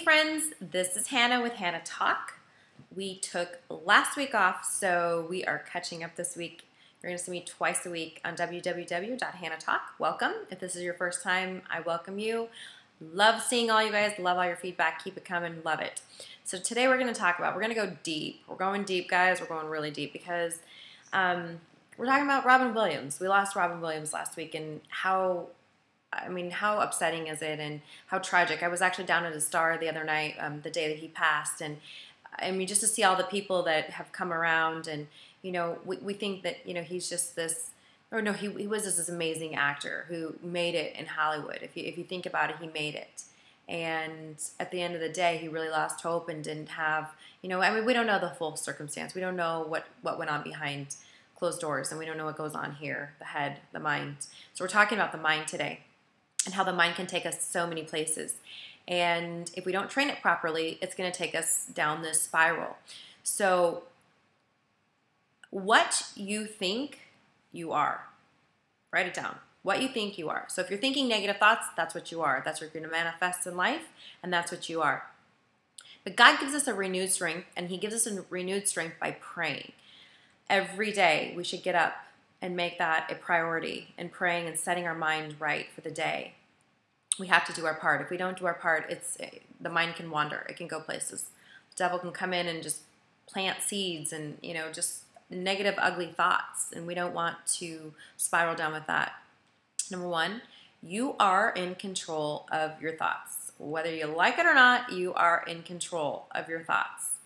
friends, this is Hannah with Hannah Talk. We took last week off, so we are catching up this week. You're going to see me twice a week on www.hannahtalk. Welcome. If this is your first time, I welcome you. Love seeing all you guys. Love all your feedback. Keep it coming. Love it. So today we're going to we're going to go deep. We're going deep, guys. We're going really deep because we're talking about Robin Williams. We lost Robin Williams last week, and how upsetting is it and how tragic. I was actually down at the Star the other night, the day that he passed, and I mean, just to see all the people that have come around, and we think that he's just this, or no, he was just this amazing actor who made it in Hollywood. If you think about it, he made it, and at the end of the day, he really lost hope and didn't have, we don't know the full circumstance. We don't know what went on behind closed doors, and we don't know what goes on here, the head, the mind. So we're talking about the mind today, and how the mind can take us so many places. And if we don't train it properly, it's going to take us down this spiral. So what you think you are, write it down. What you think you are. So if you're thinking negative thoughts, that's what you are. That's what you're going to manifest in life, and that's what you are. But God gives us a renewed strength, and He gives us a renewed strength by praying. Every day we should get up and make that a priority, and praying and setting our mind right for the day. We have to do our part. If we don't do our part, the mind can wander. It can go places. The devil can come in and just plant seeds and, just negative, ugly thoughts. And we don't want to spiral down with that. Number one, you are in control of your thoughts. Whether you like it or not, you are in control of your thoughts.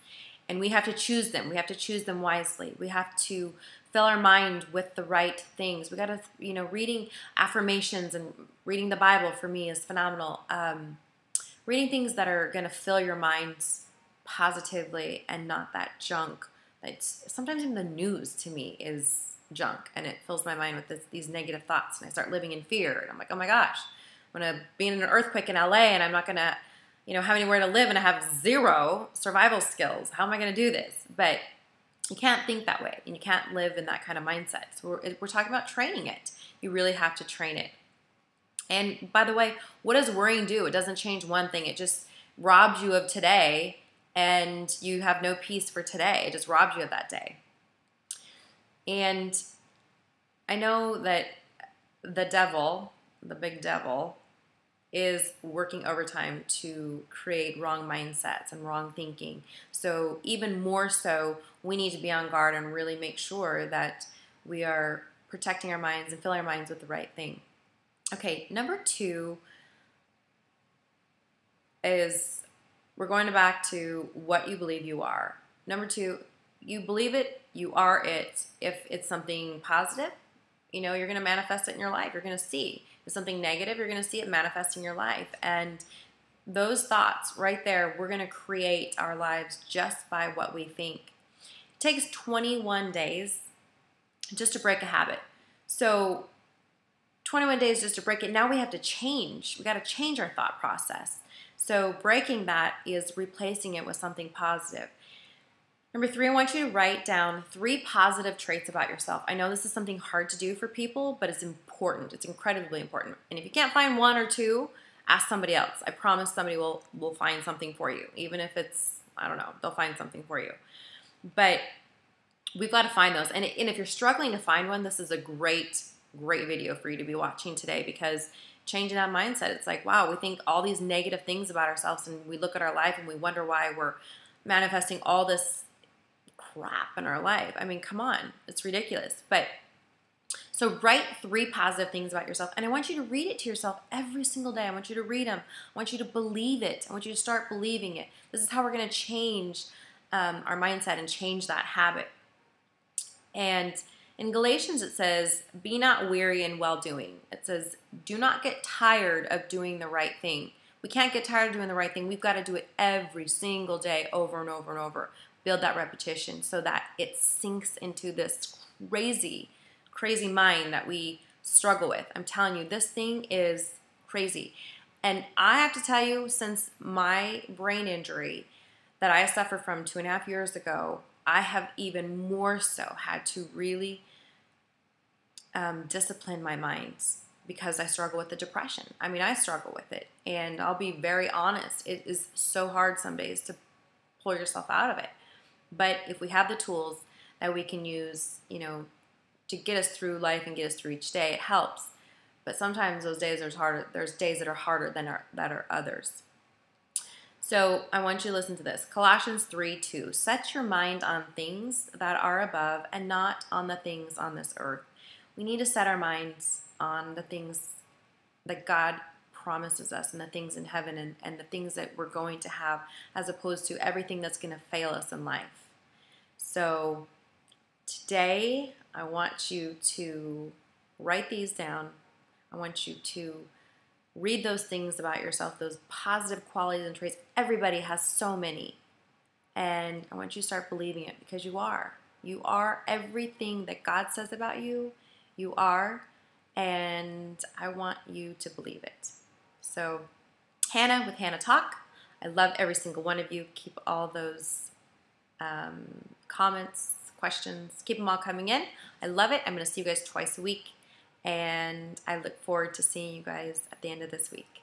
And we have to choose them. We have to choose them wisely. We have to fill our mind with the right things. We got to, reading affirmations and reading the Bible for me is phenomenal. Reading things that are going to fill your minds positively and not that junk. Sometimes even the news to me is junk, and it fills my mind with these negative thoughts, and I start living in fear. And I'm like, oh my gosh, I'm going to be in an earthquake in LA, and I'm not going to have anywhere to live, and I have zero survival skills. How am I going to do this? But you can't think that way, and you can't live in that kind of mindset. So we're talking about training it. You really have to train it. And by the way, what does worrying do? It doesn't change one thing. It just robs you of today, and you have no peace for today. It just robs you of that day. And I know that the devil, the big devil, is working overtime to create wrong mindsets and wrong thinking. So even more so, we need to be on guard and really make sure that we are protecting our minds and filling our minds with the right thing. Okay, number two is we're going back to what you believe you are. Number two, you believe it, you are it. If it's something positive, you're going to manifest it in your life. You're going to see. If it's something negative, you're going to see it manifest in your life. And those thoughts right there, we're going to create our lives just by what we think. It takes 21 days just to break a habit. So 21 days just to break it. Now we have to change. We got to change our thought process. So breaking that is replacing it with something positive. Number three, I want you to write down 3 positive traits about yourself. I know this is something hard to do for people, but it's important. It's incredibly important. And if you can't find 1 or 2, ask somebody else. I promise somebody will find something for you. Even if it's, I don't know, they'll find something for you. But we've got to find those. And if you're struggling to find one, this is a great video for you to be watching today, because changing that mindset, it's like, wow, we think all these negative things about ourselves, and we look at our life and we wonder why we're manifesting all this crap in our life. I mean, come on, it's ridiculous. But so write 3 positive things about yourself, and I want you to read it to yourself every single day. I want you to read them. I want you to believe it. I want you to start believing it. This is how we're going to change our mindset and change that habit. And in Galatians it says, be not weary in well-doing. It says, do not get tired of doing the right thing. We can't get tired of doing the right thing. We've got to do it every single day, over and over and over. Build that repetition so that it sinks into this crazy mind that we struggle with. I'm telling you, this thing is crazy. And I have to tell you, since my brain injury that I suffered from 2.5 years ago, I have even more so had to really discipline my mind. because I struggle with the depression. I mean, I struggle with it. And I'll be very honest, it is so hard some days to pull yourself out of it. But if we have the tools that we can use, to get us through life and get us through each day, it helps. But sometimes those days are harder. There's days that are harder than others. So I want you to listen to this. Colossians 3:2. Set your mind on things that are above and not on the things on this earth. We need to set our minds on the things that God promises us and the things in heaven and the things that we're going to have, as opposed to everything that's going to fail us in life. So today I want you to write these down. I want you to read those things about yourself, those positive qualities and traits. Everybody has so many. And I want you to start believing it, because you are. You are everything that God says about you. You are. And I want you to believe it. So, Hannah with Hannah Talk. I love every single one of you. Keep all those comments, questions, keep them all coming in. I love it. I'm going to see you guys twice a week. And I look forward to seeing you guys at the end of this week.